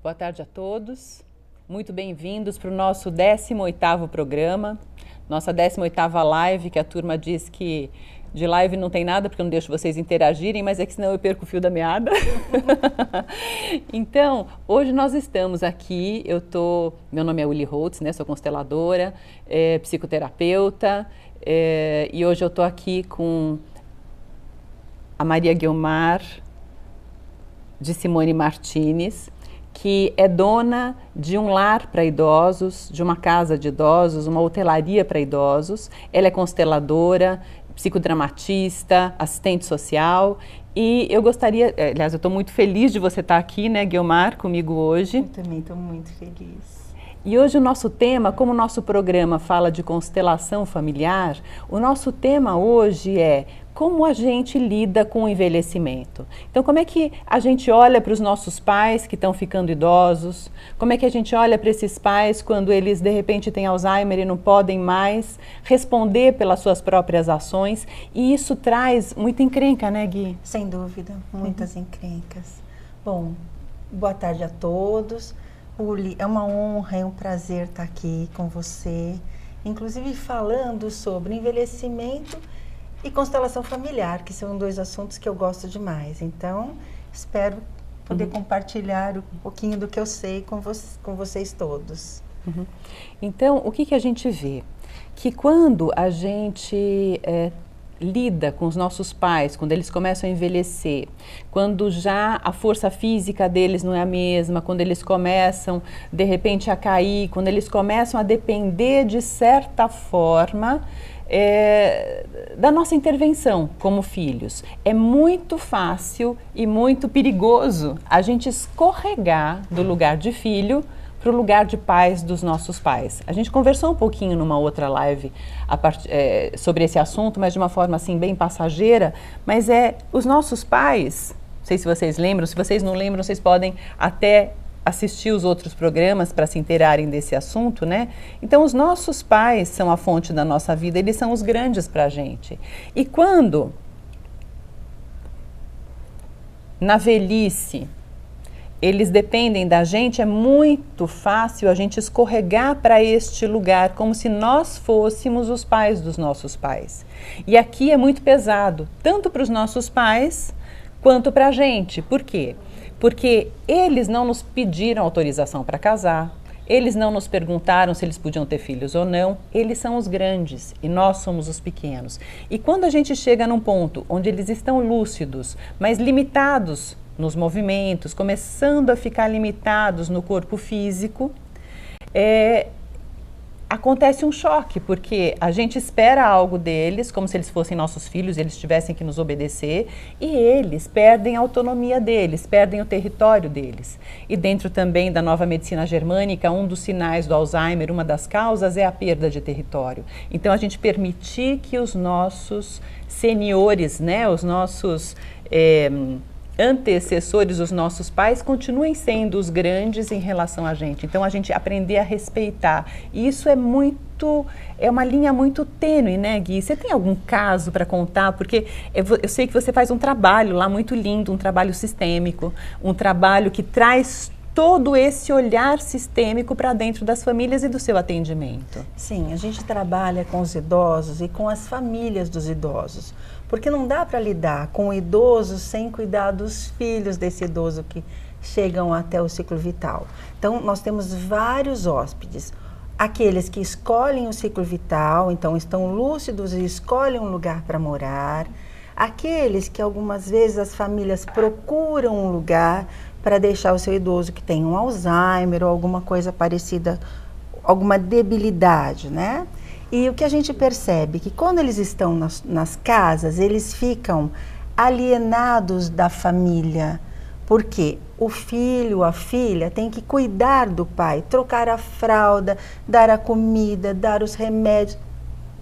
Boa tarde a todos, muito bem-vindos para o nosso 18º programa, nossa 18ª live, que a turma diz que de live não tem nada, porque eu não deixo vocês interagirem, mas é que senão eu perco o fio da meada. Então, hoje nós estamos aqui, meu nome é Uli Holtz, né, sou consteladora, psicoterapeuta, e hoje eu estou aqui com a Maria Guiomar de Simone Martinez, que é dona de um lar para idosos, de uma casa de idosos, uma hotelaria para idosos. Ela é consteladora, psicodramatista, assistente social. E eu gostaria, aliás, eu estou muito feliz de você estar aqui, né, Guiomar, comigo hoje. Eu também estou muito feliz. E hoje o nosso tema, como o nosso programa fala de constelação familiar, o nosso tema hoje é como a gente lida com o envelhecimento. Então, como é que a gente olha para os nossos pais que estão ficando idosos? Como é que a gente olha para esses pais quando eles, de repente, têm Alzheimer e não podem mais responder pelas suas próprias ações? E isso traz muita encrenca, né, Gui? Sem dúvida, muitas encrencas. Bom, boa tarde a todos. Uli, é uma honra, é um prazer estar aqui com você, inclusive falando sobre envelhecimento e constelação familiar, que são dois assuntos que eu gosto demais. Então, espero poder compartilhar um pouquinho do que eu sei com vocês todos. Então, o que a gente vê? Que quando a gente lida com os nossos pais, quando eles começam a envelhecer, quando já a força física deles não é a mesma, quando eles começam, de repente, a cair, quando eles começam a depender, de certa forma, da nossa intervenção como filhos. É muito fácil e muito perigoso a gente escorregar do lugar de filho para o lugar de pais dos nossos pais. A gente conversou um pouquinho numa outra live sobre esse assunto, mas de uma forma assim bem passageira, mas os nossos pais, não sei se vocês lembram, se vocês não lembram, vocês podem até assistir os outros programas para se inteirarem desse assunto, né? Então, os nossos pais são a fonte da nossa vida, eles são os grandes para a gente. E quando, na velhice, eles dependem da gente, é muito fácil a gente escorregar para este lugar, como se nós fôssemos os pais dos nossos pais. E aqui é muito pesado, tanto para os nossos pais, quanto para a gente. Por quê? Porque eles não nos pediram autorização para casar, eles não nos perguntaram se eles podiam ter filhos ou não, eles são os grandes e nós somos os pequenos. E quando a gente chega num ponto onde eles estão lúcidos, mas limitados nos movimentos, começando a ficar limitados no corpo físico, acontece um choque, porque a gente espera algo deles, como se eles fossem nossos filhos, eles tivessem que nos obedecer, e eles perdem a autonomia deles, perdem o território deles. E dentro também da nova medicina germânica, um dos sinais do Alzheimer, uma das causas é a perda de território. Então, a gente permitir que os nossos seniores, né, os nossos antecessores, os nossos pais, continuem sendo os grandes em relação a gente. Então, a gente aprender a respeitar. E isso é uma linha muito tênue, né, Gui? Você tem algum caso para contar? Porque eu sei que você faz um trabalho lá muito lindo, um trabalho sistêmico, um trabalho que traz todo esse olhar sistêmico para dentro das famílias e do seu atendimento. Sim, a gente trabalha com os idosos e com as famílias dos idosos, porque não dá para lidar com o idoso sem cuidar dos filhos desse idoso que chegam até o ciclo vital. Então, nós temos vários hóspedes. Aqueles que escolhem o ciclo vital, então estão lúcidos e escolhem um lugar para morar. Aqueles que algumas vezes as famílias procuram um lugar para deixar o seu idoso que tem um Alzheimer ou alguma coisa parecida, alguma debilidade, né? E o que a gente percebe é que quando eles estão nas casas, eles ficam alienados da família, porque o filho, a filha tem que cuidar do pai, trocar a fralda, dar a comida, dar os remédios,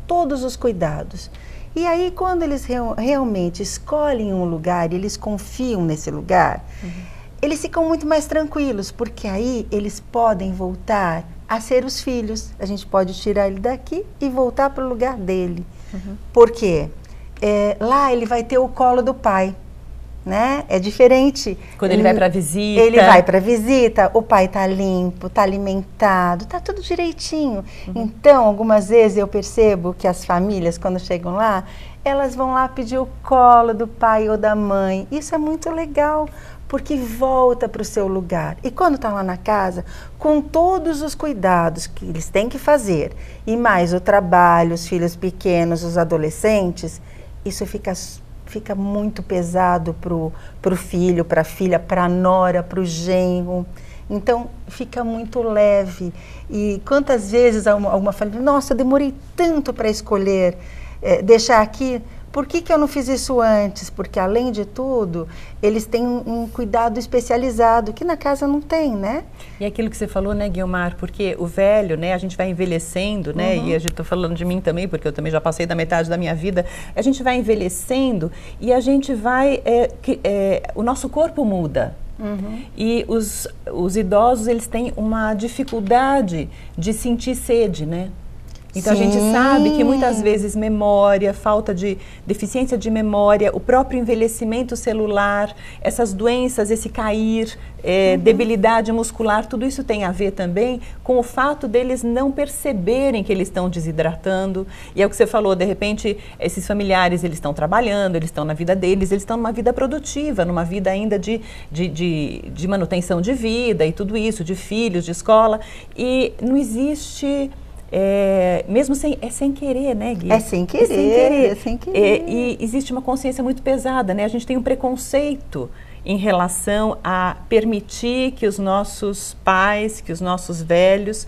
todos os cuidados. E aí, quando eles realmente escolhem um lugar, eles confiam nesse lugar, eles ficam muito mais tranquilos, porque aí eles podem voltar a ser os filhos. A gente pode tirar ele daqui e voltar para o lugar dele. Por quê? Lá ele vai ter o colo do pai. né? É diferente. Quando ele vai para visita. Ele vai para visita, o pai tá limpo, tá alimentado, tá tudo direitinho. Então, algumas vezes eu percebo que as famílias, quando chegam lá, elas vão lá pedir o colo do pai ou da mãe. Isso é muito legal, porque volta para o seu lugar. E quando está lá na casa, com todos os cuidados que eles têm que fazer, e mais o trabalho, os filhos pequenos, os adolescentes, isso fica muito pesado para o filho, para a filha, para a nora, para o genro. Então, fica muito leve. E quantas vezes alguma família, nossa, eu demorei tanto para escolher deixar aqui, por que eu não fiz isso antes? Porque, além de tudo, eles têm um cuidado especializado, que na casa não tem, né? E aquilo que você falou, né, Guiomar, porque o velho, né, a gente vai envelhecendo, né, e a gente tá falando de mim também, porque eu também já passei da metade da minha vida, a gente vai envelhecendo e a gente vai, o nosso corpo muda. E os idosos, eles têm uma dificuldade de sentir sede, né? Então, Sim. A gente sabe que muitas vezes memória, falta de deficiência de memória, o próprio envelhecimento celular, essas doenças, esse cair, debilidade muscular, tudo isso tem a ver também com o fato deles não perceberem que eles estão desidratando. E é o que você falou, de repente, esses familiares, eles estão trabalhando, eles estão na vida deles, eles estão numa vida produtiva, numa vida ainda de manutenção de vida e tudo isso, de filhos, de escola, e não existe... mesmo sem querer, né, Gui? É sem querer, é sem querer. E existe uma consciência muito pesada, né? A gente tem um preconceito em relação a permitir que os nossos pais, que os nossos velhos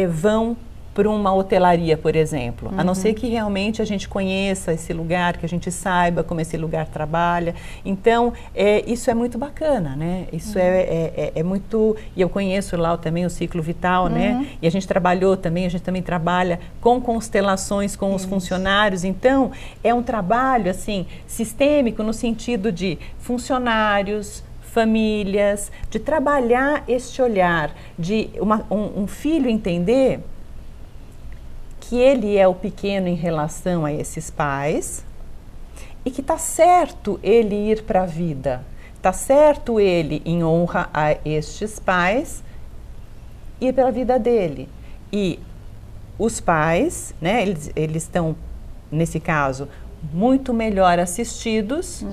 vão para uma hotelaria, por exemplo. A não ser que realmente a gente conheça esse lugar, que a gente saiba como esse lugar trabalha. Então, isso é muito bacana, né? Isso é muito... E eu conheço lá também o ciclo vital, né? E a gente também trabalha com constelações com os funcionários. Então, é um trabalho, assim, sistêmico no sentido de funcionários, famílias, de trabalhar este olhar, de um filho entender que ele é o pequeno em relação a esses pais e que está certo ele ir para a vida, está certo ele, em honra a estes pais, ir pela vida dele. E os pais, né, eles estão, nesse caso, muito melhor assistidos,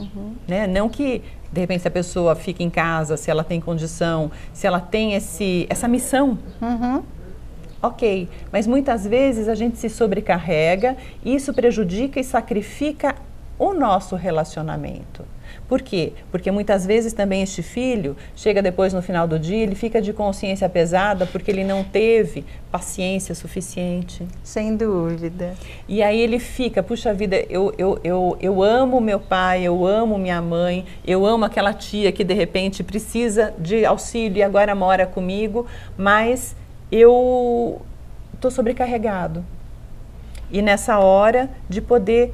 né? Não que, de repente, se a pessoa fica em casa, se ela tem condição, se ela tem essa missão. Ok, mas muitas vezes a gente se sobrecarrega e isso prejudica e sacrifica o nosso relacionamento. Por quê? Porque muitas vezes também este filho chega depois no final do dia, ele fica de consciência pesada porque ele não teve paciência suficiente. Sem dúvida. E aí ele fica, puxa vida, eu amo meu pai, eu amo minha mãe, eu amo aquela tia que de repente precisa de auxílio e agora mora comigo, mas eu estou sobrecarregado. E nessa hora de poder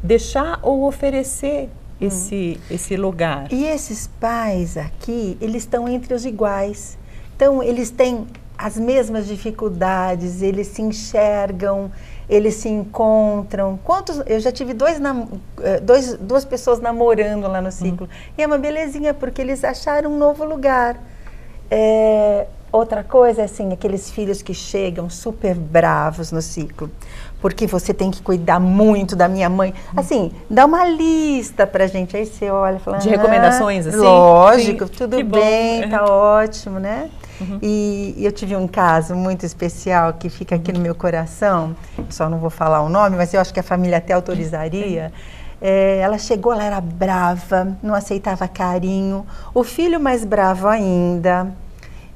deixar ou oferecer esse lugar. E esses pais aqui, eles estão entre os iguais. Então, eles têm as mesmas dificuldades, eles se enxergam, eles se encontram. Eu já tive duas pessoas namorando lá no ciclo. E é uma belezinha, porque eles acharam um novo lugar. Outra coisa é assim, aqueles filhos que chegam super bravos no ciclo, porque você tem que cuidar muito da minha mãe. Assim, dá uma lista pra gente, aí você olha e fala... De recomendações, assim? Lógico, sim, tudo bem, tá ótimo, né? E eu tive um caso muito especial que fica aqui no meu coração, só não vou falar o nome, mas eu acho que a família até autorizaria. Ela chegou, ela era brava, não aceitava carinho, o filho mais bravo ainda.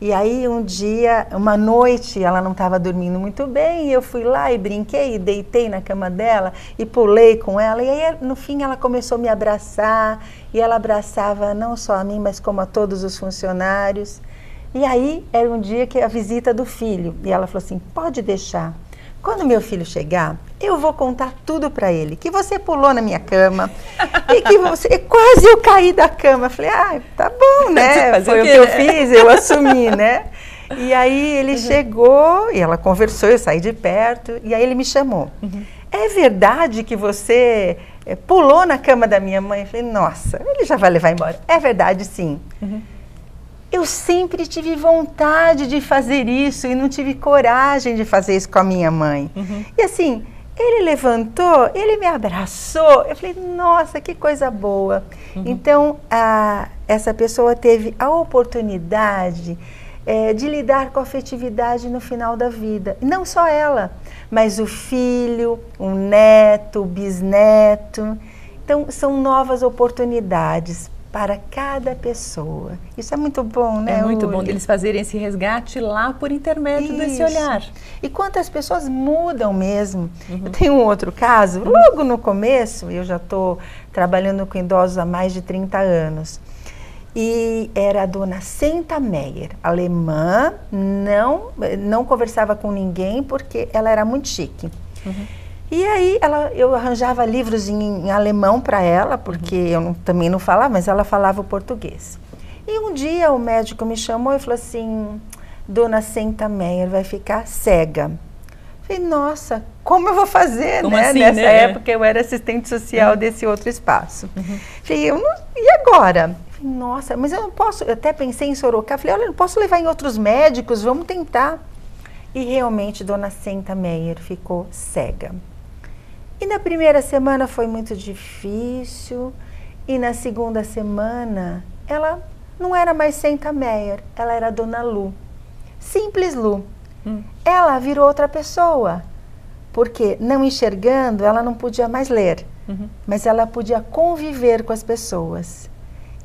E aí um dia, uma noite, ela não estava dormindo muito bem, e eu fui lá e brinquei, e deitei na cama dela e pulei com ela, e aí no fim ela começou a me abraçar, e ela abraçava não só a mim, mas como a todos os funcionários. E aí era um dia que a visita do filho, e ela falou assim, pode deixar, quando meu filho chegar, eu vou contar tudo para ele, que você pulou na minha cama e que quase eu caí da cama. Eu falei, tá bom, né? Foi o que eu fiz, eu assumi, né? E aí ele chegou e ela conversou, eu saí de perto e aí ele me chamou. É verdade que você pulou na cama da minha mãe. Eu falei, nossa, ele já vai levar embora. É verdade, sim. Eu sempre tive vontade de fazer isso e não tive coragem de fazer isso com a minha mãe. E assim, ele levantou, ele me abraçou. Eu falei, nossa, que coisa boa. Então, essa pessoa teve a oportunidade de lidar com a afetividade no final da vida. E não só ela, mas o filho, o neto, o bisneto. Então, são novas oportunidades para cada pessoa. Isso é muito bom, né? É muito bom deles fazerem esse resgate lá por intermédio desse olhar. E quantas pessoas mudam mesmo. Eu tenho um outro caso, logo no começo, eu já estou trabalhando com idosos há mais de 30 anos. E era a dona Senta Meyer, alemã, não conversava com ninguém porque ela era muito chique. E aí eu arranjava livros em alemão para ela, porque eu também não falava, mas ela falava o português. E um dia o médico me chamou e falou assim, dona Senta Meyer vai ficar cega. Eu falei, nossa, como eu vou fazer, como né? Assim, Nessa né? época eu era assistente social desse outro espaço. Falei, e agora? Falei, nossa, mas eu não posso, eu até pensei em Sorocaba, falei, olha, eu não posso levar em outros médicos, vamos tentar. E realmente dona Senta Meyer ficou cega. E na primeira semana foi muito difícil, e na segunda semana ela não era mais Senta Meyer, ela era Dona Lu, simples Lu. Ela virou outra pessoa, porque não enxergando ela não podia mais ler, mas ela podia conviver com as pessoas.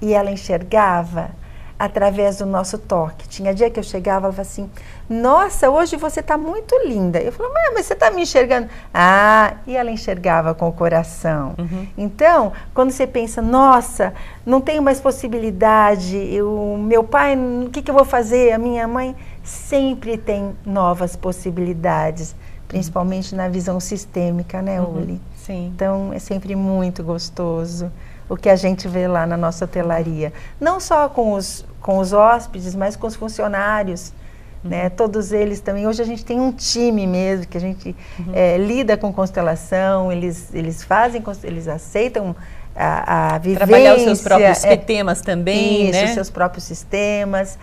E ela enxergava através do nosso toque. Tinha dia que eu chegava e falava assim, nossa, hoje você está muito linda. Eu falava, mas você está me enxergando? Ah, e ela enxergava com o coração. Então, quando você pensa, nossa, não tenho mais possibilidade, o meu pai, o que eu vou fazer? A minha mãe sempre tem novas possibilidades, principalmente na visão sistêmica, né, Uli? Sim. Então, é sempre muito gostoso o que a gente vê lá na nossa hotelaria. Não só com os hóspedes, mas com os funcionários, né? Todos eles também. Hoje a gente tem um time mesmo, que a gente lida com constelação, eles fazem, eles aceitam a vivência. Trabalhar os seus próprios sistemas também, isso, né? os seus próprios sistemas.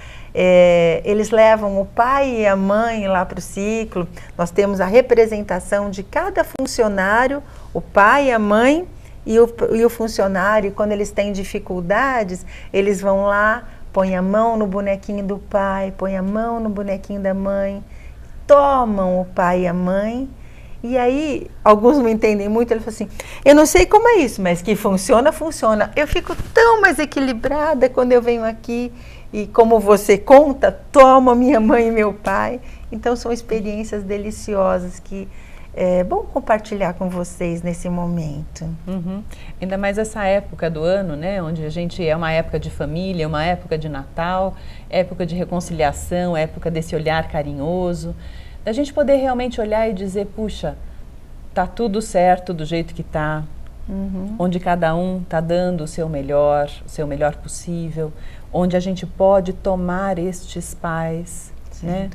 Eles levam o pai e a mãe lá para o ciclo. Nós temos a representação de cada funcionário, o pai e a mãe, e o funcionário, quando eles têm dificuldades, eles vão lá, põem a mão no bonequinho do pai, põem a mão no bonequinho da mãe, tomam o pai e a mãe. E aí, alguns não entendem muito, ele fala assim, eu não sei como é isso, mas que funciona, funciona. Eu fico tão mais equilibrada quando eu venho aqui e como você conta, toma minha mãe e meu pai. Então, são experiências deliciosas que é bom compartilhar com vocês nesse momento. Ainda mais essa época do ano, né? Onde a gente é uma época de família, uma época de Natal, época de reconciliação, época desse olhar carinhoso. Da gente poder realmente olhar e dizer, puxa, tá tudo certo do jeito que tá. Onde cada um tá dando o seu melhor possível. Onde a gente pode tomar estes pais, né?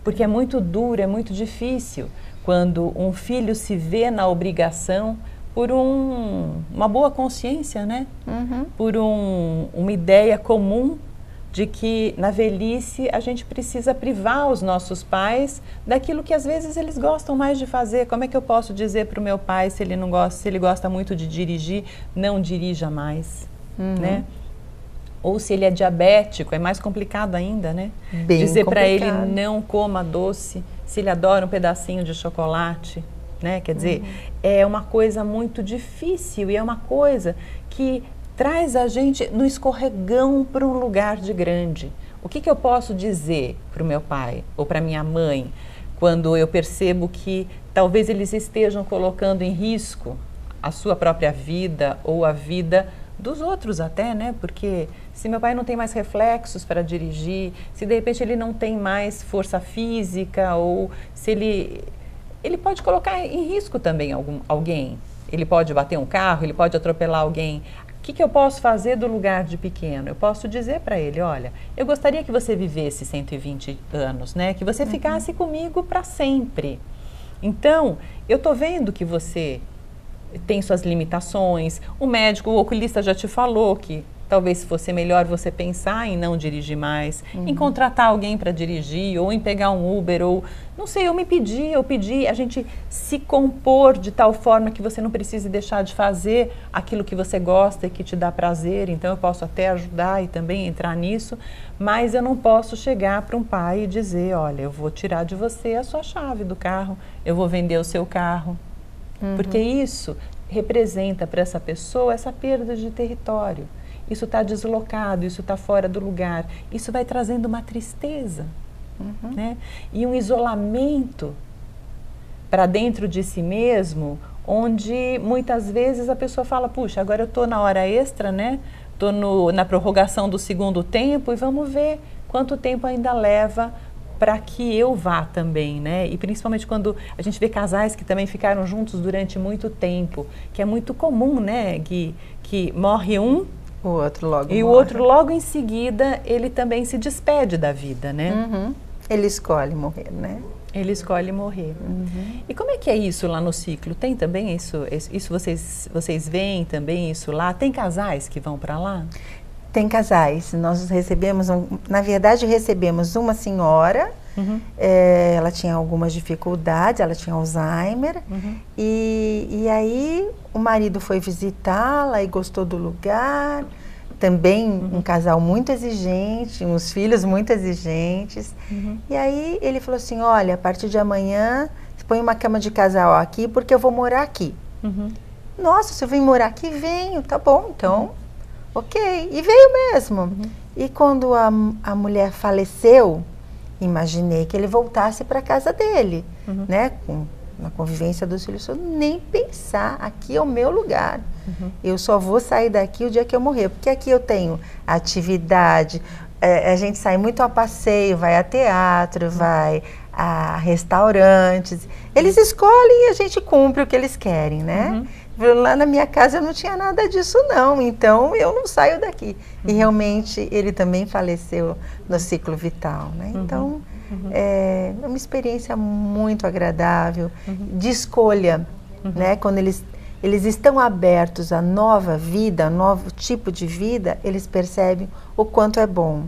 Porque é muito duro, é muito difícil quando um filho se vê na obrigação por uma boa consciência, né? Por uma ideia comum de que na velhice a gente precisa privar os nossos pais daquilo que às vezes eles gostam mais de fazer. Como é que eu posso dizer para o meu pai, se ele gosta muito de dirigir, não dirija mais, né? Ou se ele é diabético, é mais complicado ainda, né? Bem dizer para ele complicado. não coma doce, se ele adora um pedacinho de chocolate, né? Quer dizer, é uma coisa muito difícil e é uma coisa que traz a gente no escorregão para um lugar de grande. O que eu posso dizer para o meu pai ou para minha mãe quando eu percebo que talvez eles estejam colocando em risco a sua própria vida ou a vida dos outros até, né? Porque se meu pai não tem mais reflexos para dirigir, se de repente ele não tem mais força física ou se ele pode colocar em risco também alguém. Ele pode bater um carro, ele pode atropelar alguém. O que eu posso fazer do lugar de pequeno? Eu posso dizer para ele, olha, eu gostaria que você vivesse 120 anos, né? Que você ficasse comigo para sempre. Então, eu estou vendo que você tem suas limitações. O médico, o oculista já te falou que talvez fosse melhor você pensar em não dirigir mais, em contratar alguém para dirigir, ou em pegar um Uber, ou não sei, eu pedi a gente se compor de tal forma que você não precise deixar de fazer aquilo que você gosta e que te dá prazer. Então eu posso até ajudar e também entrar nisso, mas eu não posso chegar para um pai e dizer, olha, eu vou tirar de você a sua chave do carro, eu vou vender o seu carro, porque isso representa para essa pessoa essa perda de território. Isso está deslocado, isso está fora do lugar, isso vai trazendo uma tristeza, né? E um isolamento para dentro de si mesmo, onde muitas vezes a pessoa fala, puxa, agora eu estou na hora extra, né? Estou na prorrogação do segundo tempo e vamos ver quanto tempo ainda leva para que eu vá também, né? E principalmente quando a gente vê casais que também ficaram juntos durante muito tempo, que é muito comum, né, Gui, que morre um, o outro logo e morre. O outro logo em seguida, ele também se despede da vida, né? Ele escolhe morrer, né? Ele escolhe morrer. E como é que é isso lá no ciclo? Tem também isso vocês veem também isso lá? Tem casais que vão para lá? Tem casais. Nós recebemos, na verdade, recebemos uma senhora, ela tinha algumas dificuldades, ela tinha Alzheimer, e aí o marido foi visitá-la e gostou do lugar, também um casal muito exigente, uns filhos muito exigentes, e aí ele falou assim, olha, a partir de amanhã, você põe uma cama de casal aqui, porque eu vou morar aqui. Nossa, se eu vim morar aqui, venho, tá bom, então, ok, e veio mesmo. E quando a mulher faleceu, imaginei que ele voltasse para a casa dele, né, na convivência dos filhos, nem pensar, aqui é o meu lugar, eu só vou sair daqui o dia que eu morrer, porque aqui eu tenho atividade, a gente sai muito a passeio, vai a teatro, vai a restaurantes, eles escolhem e a gente cumpre o que eles querem, né? Lá na minha casa eu não tinha nada disso não, então eu não saio daqui. E realmente ele também faleceu no ciclo vital, né? Então é uma experiência muito agradável, de escolha, né? Quando eles estão abertos à nova vida, a novo tipo de vida, eles percebem o quanto é bom.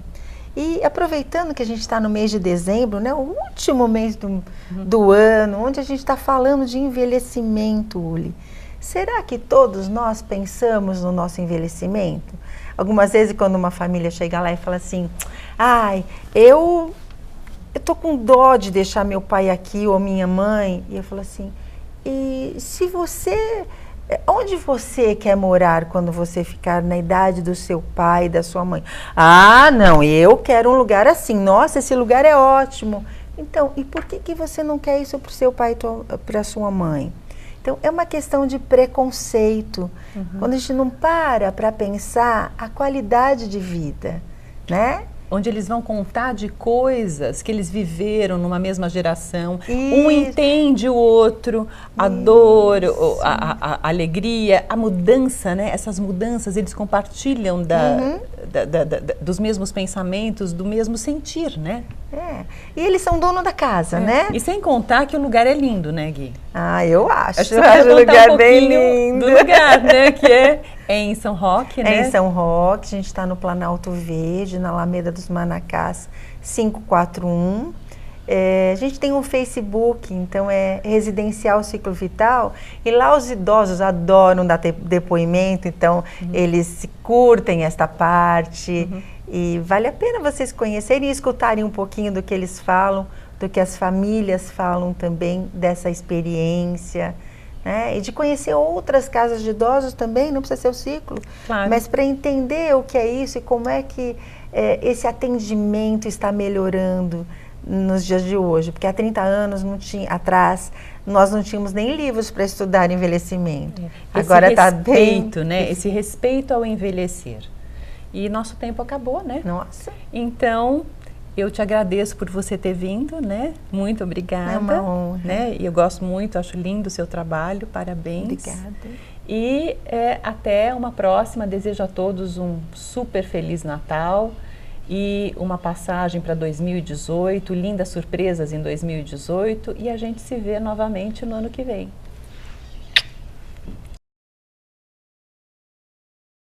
E aproveitando que a gente está no mês de dezembro, né, o último mês do ano, onde a gente está falando de envelhecimento, Uli, será que todos nós pensamos no nosso envelhecimento? Algumas vezes quando uma família chega lá e fala assim, ai, eu tô com dó de deixar meu pai aqui ou minha mãe, e eu falo assim, e se você, onde você quer morar quando você ficar na idade do seu pai e da sua mãe? Ah, não, eu quero um lugar assim, nossa, esse lugar é ótimo. Então, e por que você não quer isso para o seu pai e para a sua mãe? Então, é uma questão de preconceito, quando a gente não para pensar a qualidade de vida, né? Onde eles vão contar de coisas que eles viveram numa mesma geração. Isso. Um entende o outro, a dor, a alegria, a mudança, né? Essas mudanças, eles compartilham dos mesmos pensamentos, do mesmo sentir, né? E eles são dono da casa, né? E sem contar que o lugar é lindo, né, Gui? Ah, eu acho. Acho que você vai contar lugar um bem pouquinho lindo. do lugar, né? Que é em São Roque, né? É em São Roque, a gente está no Planalto Verde, na Alameda dos Manacás, 541. A gente tem um Facebook, então é Residencial Ciclo Vital, e lá os idosos adoram dar depoimento, então eles curtem esta parte, e vale a pena vocês conhecerem e escutarem um pouquinho do que eles falam, do que as famílias falam também dessa experiência, né? E de conhecer outras casas de idosos também, não precisa ser o ciclo, Claro. mas para entender o que é isso e como é que esse atendimento está melhorando nos dias de hoje, porque há 30 anos atrás nós não tínhamos nem livros para estudar envelhecimento. Agora está bem, né? Esse respeito ao envelhecer. E nosso tempo acabou, né? Nossa. Então, eu te agradeço por você ter vindo, né? Muito obrigada. É uma honra. Né? E eu gosto muito, acho lindo o seu trabalho, parabéns. Obrigada. E até uma próxima, desejo a todos um super feliz Natal e uma passagem para 2018, lindas surpresas em 2018 e a gente se vê novamente no ano que vem.